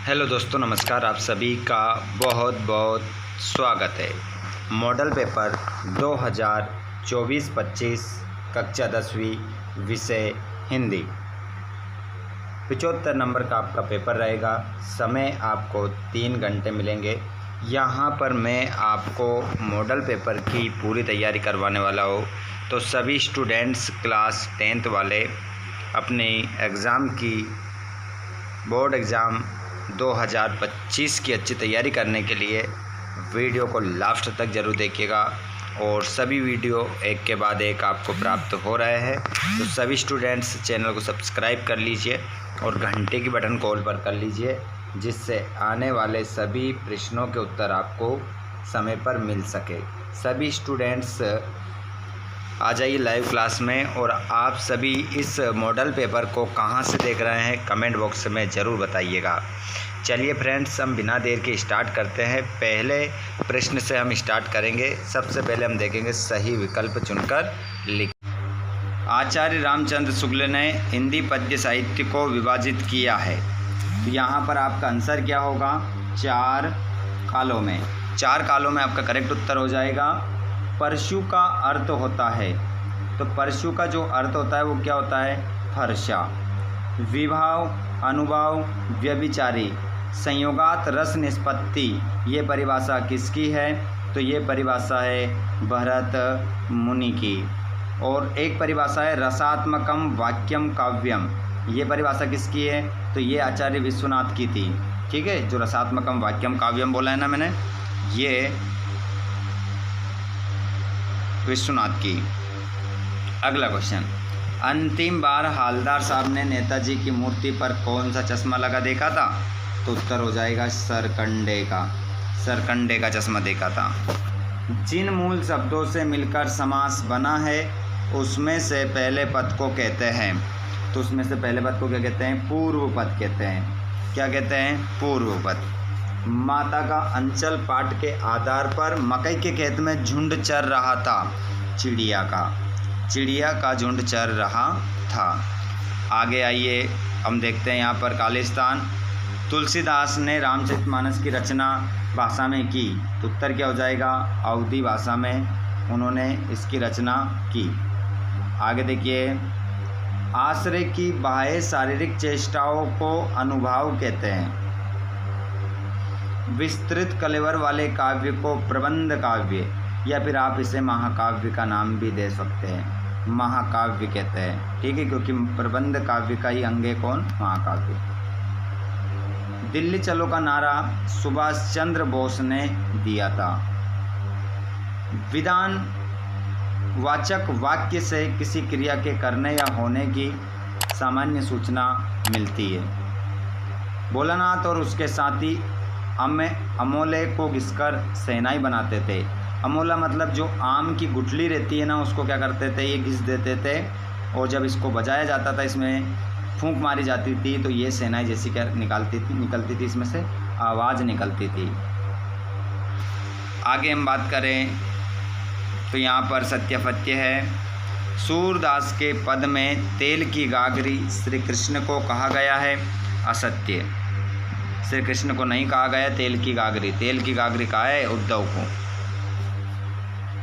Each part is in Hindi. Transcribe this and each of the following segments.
हेलो दोस्तों, नमस्कार। आप सभी का बहुत बहुत स्वागत है। मॉडल पेपर 2024-25 कक्षा 10वीं विषय हिंदी 75 नंबर का आपका पेपर रहेगा। समय आपको 3 घंटे मिलेंगे। यहाँ पर मैं आपको मॉडल पेपर की पूरी तैयारी करवाने वाला हूँ। तो सभी स्टूडेंट्स क्लास 10th वाले अपने एग्ज़ाम की बोर्ड एग्ज़ाम 2025 की अच्छी तैयारी करने के लिए वीडियो को लास्ट तक ज़रूर देखिएगा। और सभी वीडियो एक के बाद एक आपको प्राप्त हो रहे हैं। तो सभी स्टूडेंट्स चैनल को सब्सक्राइब कर लीजिए और घंटे की बटन कॉल पर कर लीजिए, जिससे आने वाले सभी प्रश्नों के उत्तर आपको समय पर मिल सके। सभी स्टूडेंट्स आ जाइए लाइव क्लास में। और आप सभी इस मॉडल पेपर को कहाँ से देख रहे हैं कमेंट बॉक्स में ज़रूर बताइएगा। चलिए फ्रेंड्स, हम बिना देर के स्टार्ट करते हैं। पहले प्रश्न से हम स्टार्ट करेंगे। सबसे पहले हम देखेंगे सही विकल्प चुनकर लिख। आचार्य रामचंद्र शुक्ल ने हिंदी पद्य साहित्य को विभाजित किया है। यहाँ पर आपका आंसर क्या होगा? 4 कालों में। 4 कालों में आपका करेक्ट उत्तर हो जाएगा। परशु का अर्थ होता है, तो परशु का जो अर्थ होता है वो क्या होता है? फरसा। विभाव, अनुभाव, व्यभिचारी, संयोगात रस निष्पत्ति, ये परिभाषा किसकी है? तो ये परिभाषा है भरत मुनि की। और एक परिभाषा है रसात्मकम वाक्यम काव्यम, ये परिभाषा किसकी है? तो ये आचार्य विश्वनाथ की थी। ठीक है, जो रसात्मकम वाक्यम काव्यम बोला है ना मैंने, ये विश्वनाथ की। अगला क्वेश्चन, अंतिम बार हालदार साहब ने नेताजी की मूर्ति पर कौन सा चश्मा लगा देखा था? तो उत्तर हो जाएगा सरकंडे का। सरकंडे का चश्मा देखा था। जिन मूल शब्दों से मिलकर समास बना है उसमें से पहले पद को कहते हैं। तो उसमें से पहले पद को क्या कहते हैं? पूर्व पद कहते हैं। क्या कहते हैं? पूर्व पद। माता का अंचल पाठ के आधार पर मकई के खेत में झुंड चर रहा था। चिड़िया का झुंड चर रहा था। आगे आइए, हम देखते हैं यहाँ पर खालिस्तान। तुलसीदास ने रामचरितमानस की रचना भाषा में की। तो उत्तर क्या हो जाएगा? अवधी भाषा में उन्होंने इसकी रचना की। आगे देखिए, आश्रय की बाह्य शारीरिक चेष्टाओं को अनुभाव कहते हैं। विस्तृत कलेवर वाले काव्य को प्रबंध काव्य या फिर आप इसे महाकाव्य का नाम भी दे सकते हैं। महाकाव्य कहते हैं। ठीक है, क्योंकि प्रबंध काव्य का ही अंग है कौन? महाकाव्य। दिल्ली चलो का नारा सुभाष चंद्र बोस ने दिया था। विधान वाचक वाक्य से किसी क्रिया के करने या होने की सामान्य सूचना मिलती है। भोलानाथ और उसके साथी अमोले को घिसकर सेनाई बनाते थे। अमोला मतलब जो आम की गुठली रहती है ना, उसको क्या करते थे? ये घिस देते थे। और जब इसको बजाया जाता था, इसमें फूंक मारी जाती थी, तो ये सेनाई जैसी क्या निकलती थी, इसमें से आवाज़ निकलती थी। आगे हम बात करें तो यहाँ पर सत्यपत्य है। सूरदास के पद में तेल की गागरी श्री कृष्ण को कहा गया है। असत्य। श्री कृष्ण को नहीं कहा गया तेल की गागरी। तेल की गागरी कहा है उद्धव को।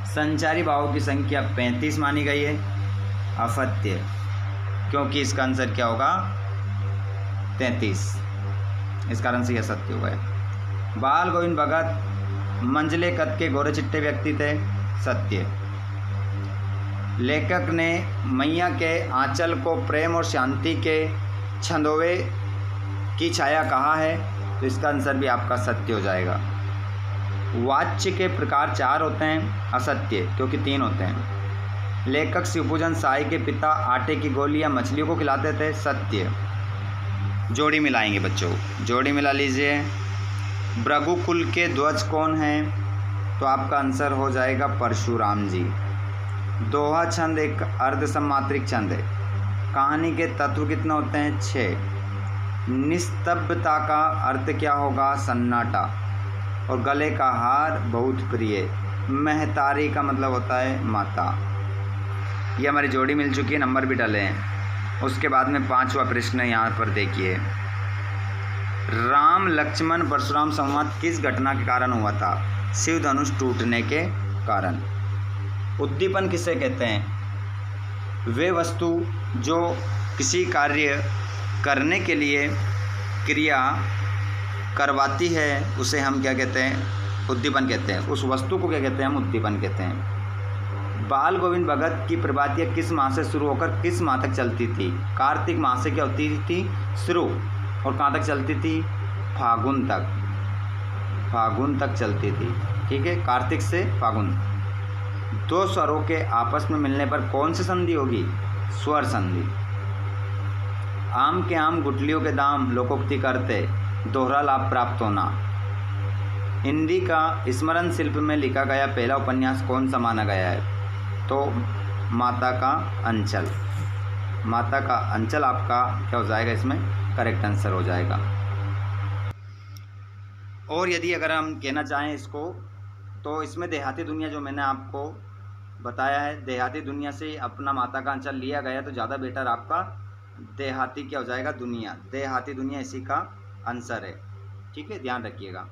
संचारी भावों की संख्या 35 मानी गई है। असत्य, क्योंकि इसका आंसर क्या होगा? 33। इस कारण से यह सत्य हुआ है। बाल गोविंद भगत मंझले कद के गोरे चिट्टे व्यक्ति थे। सत्य। लेखक ने मैया के आंचल को प्रेम और शांति के छंदोवे की छाया कहा है। तो इसका आंसर भी आपका सत्य हो जाएगा। वाच्य के प्रकार 4 होते हैं। असत्य, क्योंकि 3 होते हैं। लेखक शिवपूजन साई के पिता आटे की गोली या मछलियों को खिलाते थे। सत्य। जोड़ी मिलाएंगे बच्चों, जोड़ी मिला लीजिए। भृगुकुल के ध्वज कौन हैं? तो आपका आंसर हो जाएगा परशुराम जी। दोहा छंद एक अर्धसमात्रिक छंद है। कहानी के तत्व कितने होते हैं? 6। निस्तब्धता का अर्थ क्या होगा? सन्नाटा। और गले का हार बहुत प्रिय। महतारी का मतलब होता है माता। ये हमारी जोड़ी मिल चुकी है, नंबर भी डाले हैं। उसके बाद में 5वां प्रश्न यहाँ पर देखिए। राम लक्ष्मण परशुराम संवाद किस घटना के कारण हुआ था? शिव धनुष टूटने के कारण। उद्दीपन किसे कहते हैं? वे वस्तु जो किसी कार्य करने के लिए क्रिया करवाती है उसे हम क्या कहते हैं? उद्दीपन कहते हैं। उस वस्तु को क्या कहते हैं? हम उद्दीपन कहते हैं। बाल गोविंद भगत की प्रभातियाँ किस माह से शुरू होकर किस माह तक चलती थी? कार्तिक माह से क्या होती थी? शुरू, और कहाँ तक चलती थी? फागुन तक। फागुन तक चलती थी, ठीक है, कार्तिक से फागुन। दो स्वरों के आपस में मिलने पर कौन सी संधि होगी? स्वर संधि। आम के आम गुठलियों के दाम लोकोक्ति करते, दोहरा लाभ प्राप्त होना। हिंदी का स्मरण शिल्प में लिखा गया पहला उपन्यास कौन सा माना गया है? तो माता का अंचल। माता का अंचल आपका क्या हो जाएगा? इसमें करेक्ट आंसर हो जाएगा। और यदि अगर हम कहना चाहें इसको, तो इसमें देहाती दुनिया जो मैंने आपको बताया है, देहाती दुनिया से अपना माता का अंचल लिया गया तो ज़्यादा बेटर आपका देहाती क्या हो जाएगा? दुनिया। देहाती दुनिया इसी का आंसर है, ठीक है, ध्यान रखिएगा।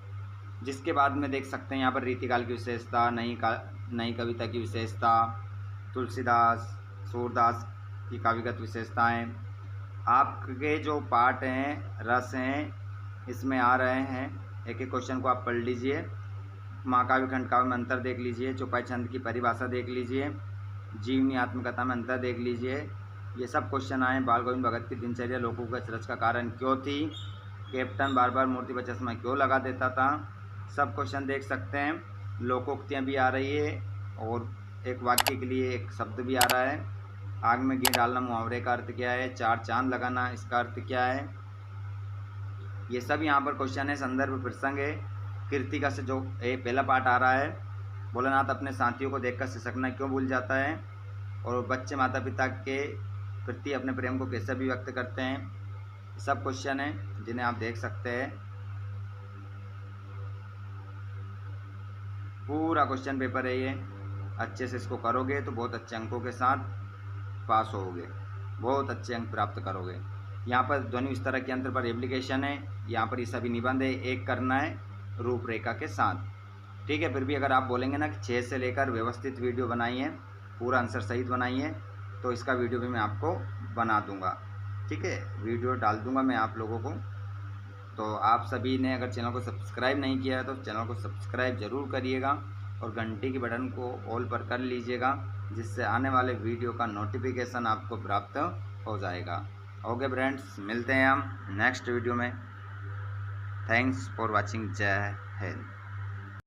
जिसके बाद में देख सकते हैं यहाँ पर रीतिकाल की विशेषता, नई कविता की विशेषता, तुलसीदास सूरदास की काव्यगत विशेषताएँ। आपके जो पाठ हैं, रस हैं, इसमें आ रहे हैं। एक एक क्वेश्चन को आप पढ़ लीजिए। महाकाव्य खंडकाव्य में अंतर देख लीजिए। चौपाई छंद की परिभाषा देख लीजिए। जीवनी आत्मकथा में अंतर देख लीजिए। ये सब क्वेश्चन आए। बाल गोविंद भगत की दिनचर्या लोगों के अचरज का कारण क्यों थी? कैप्टन बार बार मूर्ति पर चश्मा क्यों लगा देता था? सब क्वेश्चन देख सकते हैं। लोकोक्तियाँ भी आ रही है और एक वाक्य के लिए एक शब्द भी आ रहा है। आग में घी डालना मुहावरे का अर्थ क्या है? चार चांद लगाना इसका अर्थ क्या है? ये सब यहाँ पर क्वेश्चन है। संदर्भ प्रसंग है। कृतिका से जो पहला पार्ट आ रहा है, भोलानाथ अपने साथियों को देखकर सिसकना क्यों भूल जाता है? और बच्चे माता पिता के प्रति अपने प्रेम को कैसे अभिव्यक्त करते हैं? सब क्वेश्चन हैं जिन्हें आप देख सकते हैं। पूरा क्वेश्चन पेपर है ये। अच्छे से इसको करोगे तो बहुत अच्छे अंकों के साथ पास होगे, बहुत अच्छे अंक प्राप्त करोगे। यहाँ पर ध्वनि विस्तारक के यंत्र पर एप्लीकेशन है। यहाँ पर ये सभी निबंध है, एक करना है रूपरेखा के साथ, ठीक है। फिर भी अगर आप बोलेंगे ना कि 6 से लेकर व्यवस्थित वीडियो बनाइए, पूरा आंसर सहित बनाइए, तो इसका वीडियो भी मैं आपको बना दूंगा, ठीक है, वीडियो डाल दूंगा मैं आप लोगों को। तो आप सभी ने अगर चैनल को सब्सक्राइब नहीं किया है तो चैनल को सब्सक्राइब ज़रूर करिएगा और घंटी की बटन को ऑल पर कर लीजिएगा, जिससे आने वाले वीडियो का नोटिफिकेशन आपको प्राप्त हो जाएगा। ओके फ्रेंड्स, मिलते हैं हम नेक्स्ट वीडियो में। Thanks for watching. जय हिंद।